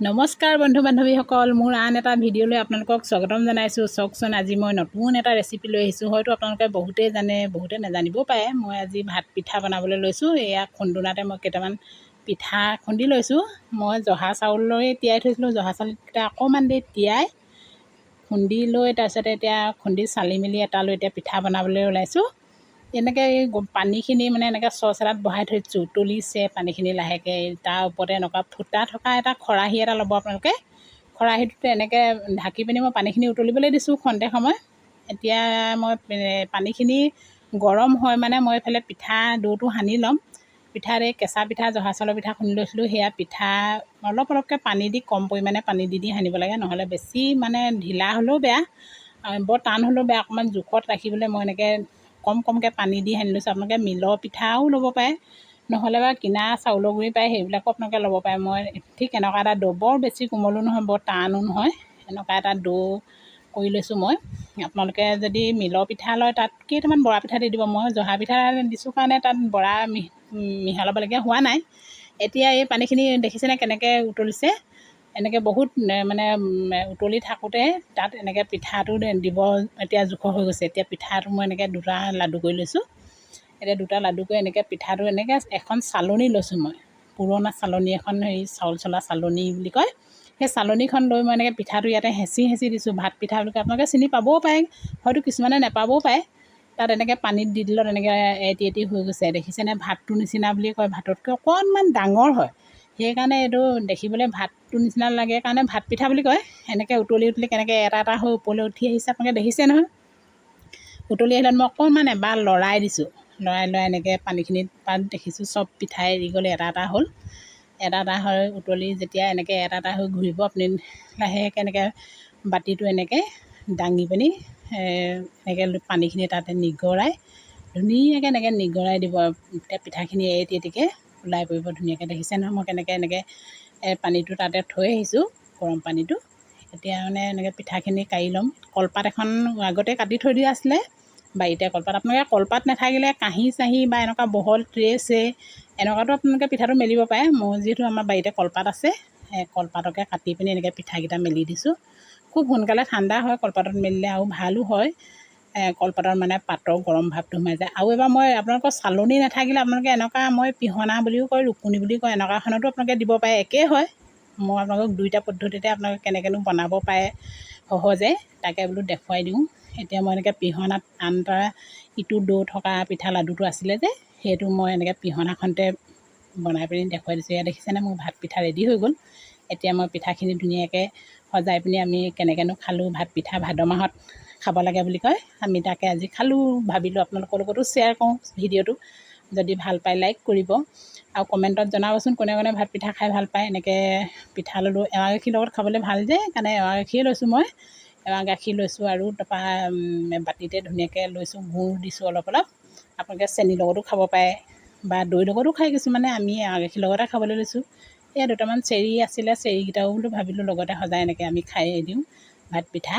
নমস্কাৰ বন্ধু বান্ধৱীসকল, মোৰ আন এটা ভিডিঅ'লৈ আপোনালোকক স্বাগতম জনাইছোঁ। চাওকচোন, আজি মই নতুন এটা ৰেচিপি লৈ আহিছোঁ। হয়তো আপোনালোকে বহুতেই জানে, বহুতে নাজানিবও পাৰে। মই আজি ভাত পিঠা বনাবলৈ লৈছোঁ। এয়া খুন্দোনাতে মই কেইটামান পিঠা খুন্দি লৈছোঁ। মই জহা চাউললৈ তিয়াই থৈছিলোঁ। জহা চাউলকেইটা অকণমান দেৰি তিয়াই খুন্দি লৈ তাৰপিছতে এতিয়া খুন্দি চালি মেলি এটা লৈ এতিয়া পিঠা বনাবলৈ ওলাইছোঁ। এনেকৈ এই পানীখিনি মানে এনেকৈ চচ এটাত বহাই থৈছোঁ, উতলিছে পানীখিনি লাহেকৈ। তাৰ ওপৰতে এনেকুৱা ফুটা থকা এটা খৰাহী এটা ল'ব আপোনালোকে। খৰাহীটোতে এনেকৈ ঢাকি পিনি মই পানীখিনি উতলিবলৈ দিছোঁ খন্তেক সময়। এতিয়া মই পানীখিনি গৰম হয় মানে মই এইফালে পিঠা ডোটো সানি ল'ম। পিঠাত এই কেঁচা পিঠা, জহা চাউলৰ পিঠা খুন্দি লৈছিলোঁ। সেয়া পিঠা অলপ অলপকৈ পানী দি, কম পৰিমাণে পানী দি সানিব লাগে, নহ'লে বেছি মানে ঢিলা হ'লেও বেয়া, বৰ টান হ'লেও বেয়া। অকণমান জোখত ৰাখিবলৈ মই এনেকৈ কমকৈ পানী দি সানি লৈছোঁ। আপোনালোকে মিলৰ পিঠাও ল'ব পাৰে, নহ'লে বা কিনা চাউলৰ গুড়ি পায়, সেইবিলাকো আপোনালোকে ল'ব পাৰে। মই ঠিক এনেকুৱা এটা ডো, বৰ বেছি কোমলো নহয়, বৰ টানো নহয়, এনেকুৱা এটা ডো কৰি লৈছোঁ মই। আপোনালোকে যদি মিলৰ পিঠা লয়, তাত কেইটামান বৰা পিঠা দি দিব। মই জহা পিঠা দিছোঁ কাৰণে তাত বৰা মিহলাবলগীয়া হোৱা নাই। এতিয়া এই পানীখিনি দেখিছেনে কেনেকৈ উতলিছে। এনেকৈ বহুত মানে উতলি থাকোঁতে তাত এনেকৈ পিঠাটো দিব। এতিয়া জোখৰ হৈ গৈছে। এতিয়া পিঠাটো মই এনেকৈ দুটা লাডু কৰি লৈছোঁ। এতিয়া দুটা লাডু কৰি এনেকৈ পিঠাটো এনেকৈ এখন চালনী লৈছোঁ মই, পুৰণা চালনী এখন, হেৰি চাউল চলা চালনী বুলি কয়। সেই চালনীখন লৈ মই এনেকৈ পিঠাটো ইয়াতে হেঁচি দিছোঁ। ভাত পিঠা বুলি কয়, আপোনালোকে চিনি পাবও পাৰে, হয়তো কিছুমানে নাপাবও পাৰে। তাত এনেকৈ পানীত দি দিলত এনেকৈ এটি হৈ গৈছে। দেখিছেনে, ভাতটোৰ নিচিনা বুলি কয়, ভাততকৈ অকণমান ডাঙৰ হয়। সেইকাৰণে এইটো দেখিবলৈ ভাতটোৰ নিচিনা লাগে কাৰণে ভাত পিঠা বুলি কয়। এনেকৈ উতলি কেনেকৈ এটা হৈ ওপৰলৈ উঠি আহিছে, আপোনালোকে দেখিছে নহয়। উতলি আহিলত মই অকণমান এবাৰ লৰাই দিছোঁ। লৰাই এনেকৈ পানীখিনিত পাত দেখিছোঁ চব পিঠাই এৰি গ'ল, এটা হ'ল। এটা হৈ উতলি যেতিয়া এনেকৈ এটা হৈ ঘূৰিব, আপুনি লাহেকৈ এনেকৈ বাতিটো এনেকৈ দাঙি পিনি এনেকৈ পানীখিনি তাতে নিগৰাই ধুনীয়াকৈ এনেকৈ নিগৰাই দিব। এতিয়া পিঠাখিনি এটিকৈ ওলাই পৰিব ধুনীয়াকৈ। দেখিছে নহয় মই কেনেকৈ পানীটো তাতে থৈ আহিছোঁ, গৰম পানীটো। এতিয়া মানে এনেকৈ পিঠাখিনি কাঢ়ি ল'ম। কলপাত এখন আগতে কাটি থৈ দিয়া আছিলে বাৰীতে কলপাত। আপোনালোকে কলপাত নাথাকিলে কাঁহী চাহি বা এনেকুৱা বহল ট্ৰে এনেকুৱাতো আপোনালোকে পিঠাটো মেলিব পাৰে। মোৰ যিহেতু আমাৰ বাৰীতে কলপাত আছে, কলপাতকে কাটি পিনি এনেকৈ পিঠাকেইটা মেলি দিছোঁ। খুব সোনকালে ঠাণ্ডা হয় কলপাতত মেলিলে, আৰু ভালো হয়। কলপাতৰ মানে পাতৰ গৰম ভাৱটো সোমাই যায়। আৰু এবাৰ মই আপোনালোকৰ চালনী নাথাকিলে আপোনালোকে এনেকুৱা, মই পিহনা বুলিও কয়, ৰুকুনি বুলি কয়, এনেকুৱাখনতো আপোনালোকে দিব পাৰে, একেই হয়। মই আপোনালোকক দুইটা পদ্ধতিতে আপোনালোকে কেনেকৈনো বনাব পাৰে সহজে, তাকে বোলো দেখুৱাই দিওঁ। এতিয়া মই এনেকৈ পিহনাত আন এটা ইটো ডো থকা পিঠা লাডুটো আছিলে যে, সেইটো মই এনেকৈ পিহনাখনতে বনাই পিনি দেখুৱাই দিছোঁ। এয়া দেখিছেনে, মোৰ ভাত পিঠা ৰেডি হৈ গ'ল। এতিয়া মই পিঠাখিনি ধুনীয়াকৈ সজাই পিনি, আমি কেনেকৈনো খালোঁ ভাত পিঠা, ভাদ মাহত খাব লাগে বুলি কয়, আমি তাকে আজি খালোঁ। ভাবিলোঁ আপোনালোকৰ লগতো শ্বেয়াৰ কৰোঁ ভিডিঅ'টো। যদি ভাল পায় লাইক কৰিব, আৰু কমেণ্টত জনাবচোন কোনে কোনে ভাত পিঠা খাই ভাল পায়। এনেকৈ পিঠা ল'লোঁ, এৱা গাখীৰ লগত খাবলৈ ভাল যে, সেইকাৰণে এৱা গাখীৰে লৈছোঁ মই। এৱা গাখীৰ লৈছোঁ, আৰু তাৰপৰা বাতিতে ধুনীয়াকৈ লৈছোঁ, গুড় দিছোঁ অলপ। আপোনালোকে চেনিৰ লগতো খাব পাৰে বা দৈৰ লগতো খায় কিছুমানে, আমি এৱা গাখীৰ লগতে খাবলৈ লৈছোঁ। এয়া দুটামান চেৰি আছিলে, চেৰিকেইটাও বোলো ভাবিলোঁ লগতে সজাই এনেকৈ আমি খাই দিওঁ ভাত পিঠা।